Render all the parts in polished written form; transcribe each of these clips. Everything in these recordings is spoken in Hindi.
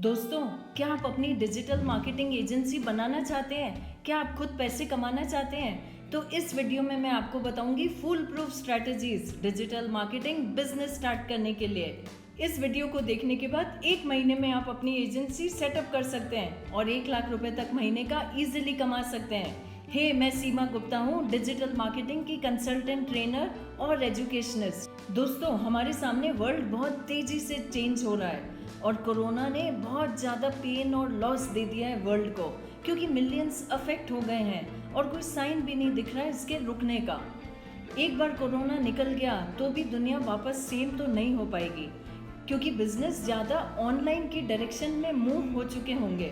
दोस्तों, क्या आप अपनी डिजिटल मार्केटिंग एजेंसी बनाना चाहते हैं? क्या आप खुद पैसे कमाना चाहते हैं? तो इस वीडियो में मैं आपको बताऊंगी full proof strategies digital marketing business start करने के लिए। इस वीडियो को देखने के बाद 1 महीने में आप अपनी एजेंसी सेटअप कर सकते हैं और 1 लाख रुपए तक महीने का इजीली कमा सकते हैं। मैं सीमा गुप्ता हूँ, डिजिटल मार्केटिंग की कंसल्टेंट, ट्रेनर और एजुकेशनिस्ट। दोस्तों, हमारे सामने वर्ल्ड बहुत तेजी से चेंज हो रहा है और कोरोना ने बहुत ज़्यादा पेन और लॉस दे दिया है वर्ल्ड को, क्योंकि मिलियंस अफेक्ट हो गए हैं और कोई साइन भी नहीं दिख रहा है इसके रुकने का। एक बार कोरोना निकल गया तो भी दुनिया वापस सेम तो नहीं हो पाएगी, क्योंकि बिजनेस ज़्यादा ऑनलाइन की डायरेक्शन में मूव हो चुके होंगे।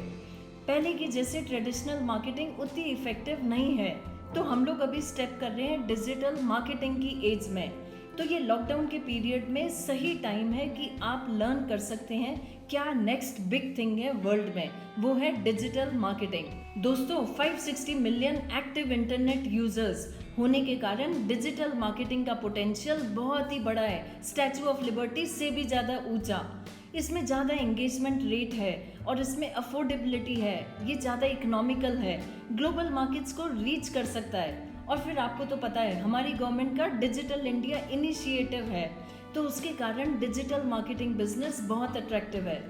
पहले की जैसे ट्रेडिशनल मार्केटिंग उतनी इफेक्टिव नहीं है, तो हम लोग अभी स्टेप कर रहे हैं डिजिटल मार्केटिंग की एज में। तो ये लॉकडाउन के पीरियड में सही टाइम है कि आप लर्न कर सकते हैं क्या नेक्स्ट बिग थिंग है वर्ल्ड में, वो है डिजिटल मार्केटिंग। दोस्तों, 560 मिलियन एक्टिव इंटरनेट यूजर्स होने के कारण डिजिटल मार्केटिंग का पोटेंशियल बहुत ही बड़ा है, स्टैचू ऑफ लिबर्टी से भी ज़्यादा ऊंचा। इसमें ज़्यादा एंगेजमेंट रेट है और इसमें अफोर्डेबिलिटी है, ये ज़्यादा इकोनॉमिकल है, ग्लोबल मार्केट्स को रीच कर सकता है। और फिर आपको तो पता है हमारी गवर्नमेंट का डिजिटल इंडिया इनिशिएटिव है, तो उसके कारण डिजिटल मार्केटिंग बिजनेस बहुत अट्रैक्टिव है।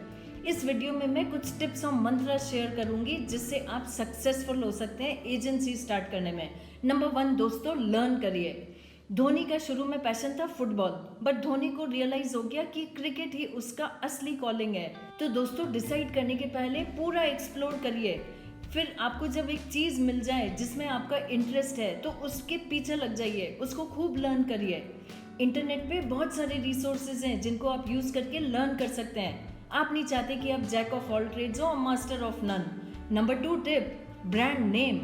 इस वीडियो में मैं कुछ टिप्स और मंत्र शेयर करूंगी जिससे आप सक्सेसफुल हो सकते हैं एजेंसी स्टार्ट करने में। नंबर 1 दोस्तों, लर्न करिए। धोनी का शुरू में पैशन था फुटबॉल, बट धोनी को रियलाइज हो गया कि क्रिकेट ही उसका असली कॉलिंग है। तो दोस्तों, डिसाइड करने के पहले पूरा एक्सप्लोर करिए। फिर आपको जब एक चीज़ मिल जाए जिसमें आपका इंटरेस्ट है तो उसके पीछे लग जाइए, उसको खूब लर्न करिए। इंटरनेट पे बहुत सारे रिसोर्सेज हैं जिनको आप यूज़ करके लर्न कर सकते हैं। आप नहीं चाहते कि आप जैक ऑफ ऑल ट्रेड्स हो और master of none. Number 2 tip, brand name.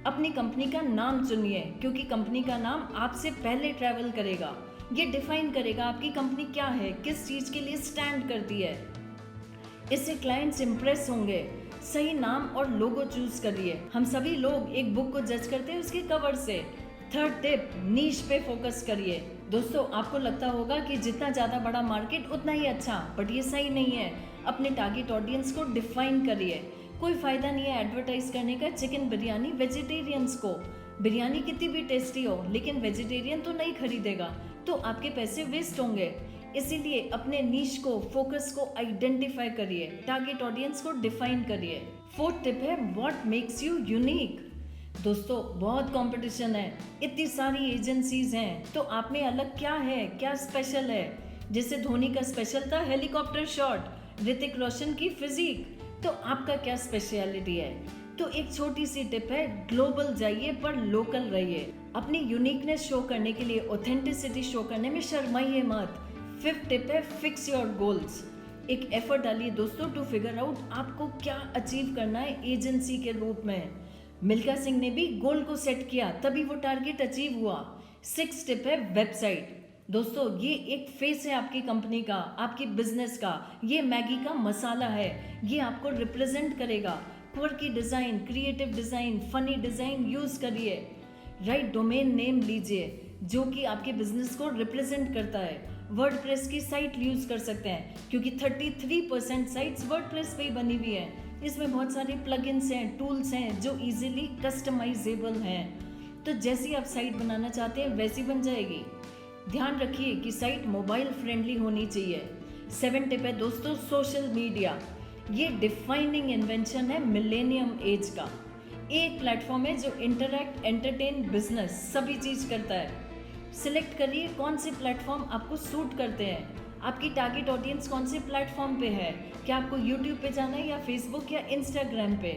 अपनी कंपनी का नाम चुनिए, क्योंकि कंपनी का नाम आपसे पहले ट्रैवल करेगा। ये डिफाइन करेगा आपकी कंपनी क्या है, किस चीज़ के लिए स्टैंड करती है। इससे क्लाइंट्स इंप्रेस होंगे। सही नाम और लोगो चूज करिए। हम सभी लोग एक बुक को जज करते हैं उसके कवर से। थर्ड टिप, नीश पे फोकस करिए। दोस्तों, आपको लगता होगा कि जितना ज़्यादा बड़ा मार्केट उतना ही अच्छा, बट ये सही नहीं है। अपने टारगेट ऑडियंस को डिफाइन करिए। कोई फायदा नहीं है एडवर्टाइज करने का चिकन बिरयानी वेजिटेरियंस को। बिरयानी कितनी भी टेस्टी हो, लेकिन वेजिटेरियन तो नहीं खरीदेगा, तो आपके पैसे वेस्ट होंगे। इसीलिए अपने नीश को, फोकस को आइडेंटिफाई करिए, टारगेट ऑडियंस को डिफाइन करिए। फोर्थ टिप है, व्हाट मेक्स यू यूनिक। दोस्तों, बहुत कंपटीशन है, इतनी सारी एजेंसीज हैं, तो आप में अलग क्या है, क्या स्पेशल है। जैसे धोनी का स्पेशल था हेलीकॉप्टर शॉट, ऋतिक रोशन की फिजिक, तो आपका क्या स्पेशलिटी है। तो एक छोटी सी टिप है, ग्लोबल जाइए पर लोकल रहिए। अपनी यूनिकनेस शो करने के लिए, ऑथेंटिसिटी शो करने में शर्माइए मत। फिफ्थ टिप है, फिक्स योर गोल्स। एक एफर्ट डालिए दोस्तों टू फिगर आउट आपको क्या अचीव करना है एजेंसी के रूप में। मिल्खा सिंह ने भी गोल को सेट किया, तभी वो टारगेट अचीव हुआ। सिक्स टिप है, वेबसाइट। दोस्तों, ये एक फेस है आपकी कंपनी का, आपकी बिजनेस का। ये मैगी का मसाला है, ये आपको रिप्रेजेंट करेगा। Quirky design, creative design, funny design use करिए। राइट डोमेन नेम लीजिए जो कि आपके बिजनेस को रिप्रेजेंट करता है। वर्डप्रेस की साइट यूज कर सकते हैं, क्योंकि 33% साइट्स वर्डप्रेस पे ही बनी हुई है। इसमें बहुत सारे प्लगइन्स हैं, टूल्स हैं जो इजीली कस्टमाइजेबल हैं। तो जैसी आप साइट बनाना चाहते हैं वैसी बन जाएगी। ध्यान रखिए कि साइट मोबाइल फ्रेंडली होनी चाहिए। 7 टिप है दोस्तों, सोशल मीडिया। ये डिफाइनिंग इन्वेंशन है मिलेनियम एज का। एक प्लेटफॉर्म है जो इंटरैक्ट, एंटरटेन, बिजनेस सभी चीज करता है। सिलेक्ट करिए कौन से प्लेटफॉर्म आपको सूट करते हैं। आपकी टारगेट ऑडियंस कौन से प्लेटफॉर्म पे है, क्या आपको यूट्यूब पे जाना है या फेसबुक या इंस्टाग्राम पे।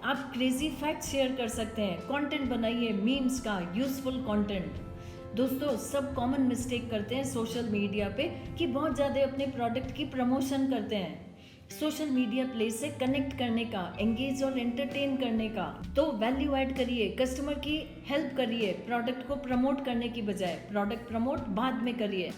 आप क्रेजी फैक्ट शेयर कर सकते हैं, कंटेंट बनाइए मीम्स का, यूजफुल कंटेंट। दोस्तों, सब कॉमन मिस्टेक करते हैं सोशल मीडिया पे कि बहुत ज़्यादा अपने प्रोडक्ट की प्रमोशन करते हैं। सोशल मीडिया प्लेस से कनेक्ट करने का, एंगेज और एंटरटेन करने का। तो वैल्यू ऐड करिए, कस्टमर की हेल्प करिए, प्रोडक्ट को प्रमोट करने की बजाय। प्रोडक्ट प्रमोट बाद में करिए।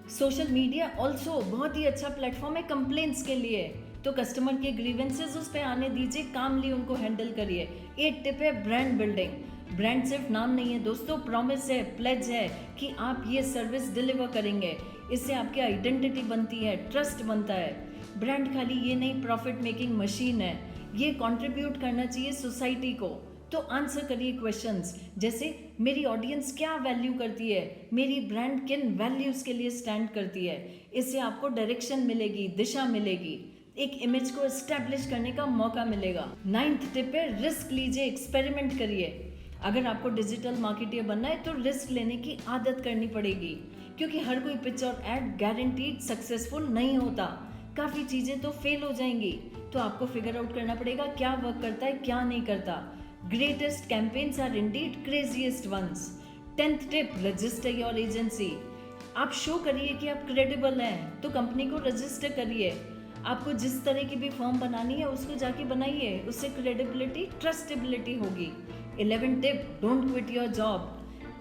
सोशल मीडिया ऑल्सो बहुत ही अच्छा प्लेटफॉर्म है कंप्लेंट्स के लिए, तो कस्टमर के ग्रीवेंसेस उस पर आने दीजिए, कामली उनको हैंडल करिए। 8 टिप है, ब्रांड बिल्डिंग। ब्रांड सिर्फ नाम नहीं है दोस्तों, प्रॉमिस है, प्लेज है कि आप ये सर्विस डिलीवर करेंगे। इससे आपकी आइडेंटिटी बनती है, ट्रस्ट बनता है। ब्रांड खाली ये नहीं प्रॉफिट मेकिंग मशीन है, ये कंट्रीब्यूट करना चाहिए सोसाइटी को। तो आंसर करिए क्वेश्चंस जैसे मेरी ऑडियंस क्या वैल्यू करती है, मेरी ब्रांड किन वैल्यूज़ के लिए स्टैंड करती है। इससे आपको डायरेक्शन मिलेगी, दिशा मिलेगी, एक इमेज को एस्टेब्लिश करने का मौका मिलेगा। 9th टिप है रिस्क लीजिए, एक्सपेरिमेंट करिए। अगर आपको डिजिटल मार्केटर बनना है तो रिस्क लेने की आदत करनी पड़ेगी, क्योंकि हर कोई पिच और एड गारंटीड सक्सेसफुल नहीं होता। काफ़ी चीज़ें तो फेल हो जाएंगी, तो आपको फिगर आउट करना पड़ेगा क्या वर्क करता है क्या नहीं करता। Greatest campaigns are indeed craziest ones. 10th tip register your agency. आप शो करिए कि आप क्रेडिबल हैं, तो कंपनी को रजिस्टर करिए। आपको जिस तरह की भी फर्म बनानी है उसको जाके बनाइए, उससे क्रेडिबिलिटी ट्रस्टेबिलिटी होगी। 11th tip don't quit your job.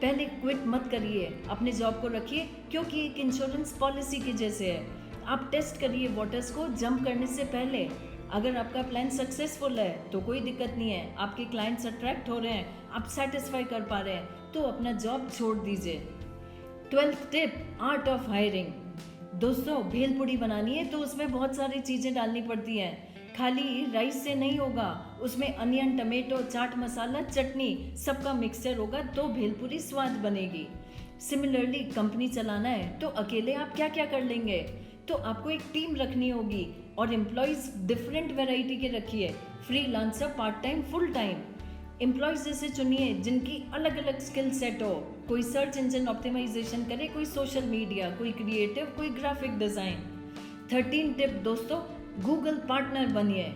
पहले क्विट मत करिए, अपने जॉब को रखिए, क्योंकि एक इंश्योरेंस पॉलिसी के जैसे है। आप टेस्ट करिए वाटर्स को जंप करने से पहले। अगर आपका प्लान सक्सेसफुल है तो कोई दिक्कत नहीं है, आपके क्लाइंट्स अट्रैक्ट हो रहे हैं, आप सेटिस्फाई कर पा रहे हैं, तो अपना जॉब छोड़ दीजिए। 12th tip art of hiring. दोस्तों भेलपूरी बनानी है तो उसमें बहुत सारी चीज़ें डालनी पड़ती हैं, खाली राइस से नहीं होगा, उसमें अनियन, टमेटो, चाट मसाला, चटनी सबका मिक्सचर होगा तो भेलपूरी स्वाद बनेगी। सिमिलरली कंपनी चलाना है तो अकेले आप क्या क्या कर लेंगे, तो आपको एक टीम रखनी होगी और एम्प्लॉयज़ डिफरेंट वैरायटी के रखिए, freelancer, part time, full time. Employees जैसे चुनिए जिनकी अलग अलग स्किल सेट हो, कोई सर्च इंजन ऑप्टिमाइजेशन करे, कोई सोशल मीडिया, कोई क्रिएटिव, कोई ग्राफिक डिज़ाइन। 13 टिप दोस्तों गूगल पार्टनर बनिए।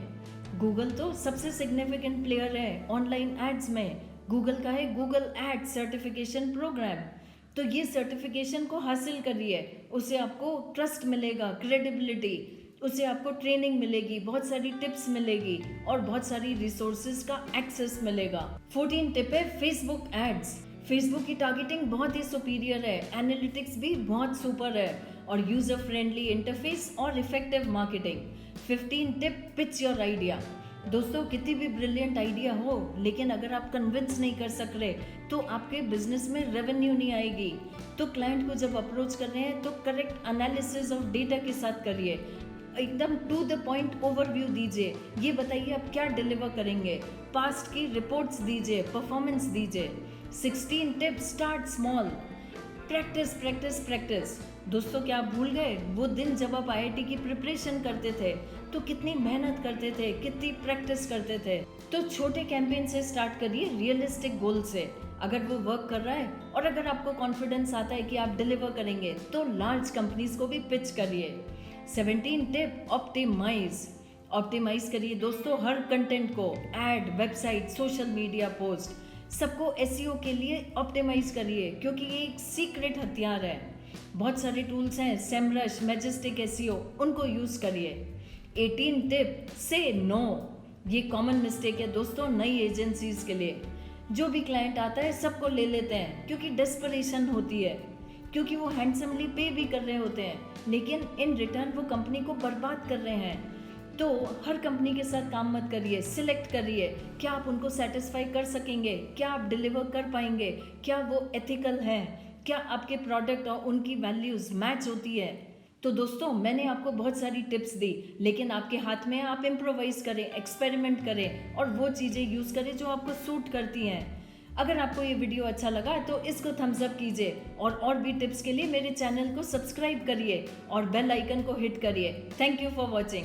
गूगल तो सबसे सिग्निफिकेंट प्लेयर है ऑनलाइन एड्स में। गूगल का है गूगल एड्स सर्टिफिकेशन प्रोग्राम, तो ये सर्टिफिकेशन को हासिल करिए, उससे आपको ट्रस्ट मिलेगा, क्रेडिबिलिटी, उससे आपको ट्रेनिंग मिलेगी, बहुत सारी टिप्स मिलेगी और बहुत सारी रिसोर्सेज का एक्सेस मिलेगा। 14 टिप है फेसबुक एड्स। फेसबुक की टारगेटिंग बहुत ही सुपीरियर है, एनालिटिक्स भी बहुत सुपर है और यूजर फ्रेंडली इंटरफेस और effective marketing. 15 tip pitch your idea. दोस्तों कितनी भी ब्रिलियंट आइडिया हो, लेकिन अगर आप कन्विंस नहीं कर सक रहे तो आपके बिजनेस में रेवेन्यू नहीं आएगी। तो क्लाइंट को जब अप्रोच कर रहे हैं तो करेक्ट एनालिसिस ऑफ डेटा के साथ करिए, एकदम टू द पॉइंट ओवरव्यू दीजिए, ये बताइए आप क्या डिलीवर करेंगे, पास्ट की रिपोर्ट्स दीजिए, परफॉर्मेंस दीजिए। 16 tip start small, practice practice practice. दोस्तों क्या आप भूल गए वो दिन जब आप IIT की प्रिपरेशन करते थे तो कितनी मेहनत करते थे, कितनी प्रैक्टिस करते थे। तो छोटे कैंपेन से स्टार्ट करिए, रियलिस्टिक गोल से। अगर वो वर्क कर रहा है और अगर आपको कॉन्फिडेंस आता है कि आप डिलीवर करेंगे तो लार्ज कंपनीज को भी पिच करिए। 17 टिप ऑप्टिमाइज करिए दोस्तों हर कंटेंट को, ad, website, social media post, सबको SEO के लिए ऑप्टिमाइज करिए, क्योंकि ये एक सीक्रेट हथियार है। बहुत सारे टूल्स हैं, सेमरश, मैजेस्टिक SEO, उनको यूज़ करिए। 18 टिप से नो। ये कॉमन मिस्टेक है दोस्तों नई एजेंसीज के लिए। जो भी क्लाइंट आता है सबको ले लेते हैं, क्योंकि डेस्परेशन होती है, क्योंकि वो हैंडसमली पे भी कर रहे होते हैं, लेकिन इन रिटर्न वो कंपनी को बर्बाद कर रहे हैं। तो हर कंपनी के साथ काम मत करिए, सिलेक्ट करिए, क्या आप उनको सेटिस्फाई कर सकेंगे, क्या आप डिलीवर कर पाएंगे, क्या वो एथिकल है, क्या आपके प्रोडक्ट और उनकी वैल्यूज़ मैच होती है। तो दोस्तों मैंने आपको बहुत सारी टिप्स दी, लेकिन आपके हाथ में आप इम्प्रोवाइज करें, एक्सपेरिमेंट करें और वो चीज़ें यूज़ करें जो आपको सूट करती हैं। अगर आपको ये वीडियो अच्छा लगा तो इसको थम्स अप कीजिए और भी टिप्स के लिए मेरे चैनल को सब्सक्राइब करिए और बेल आइकन को हिट करिए। Thank you for watching.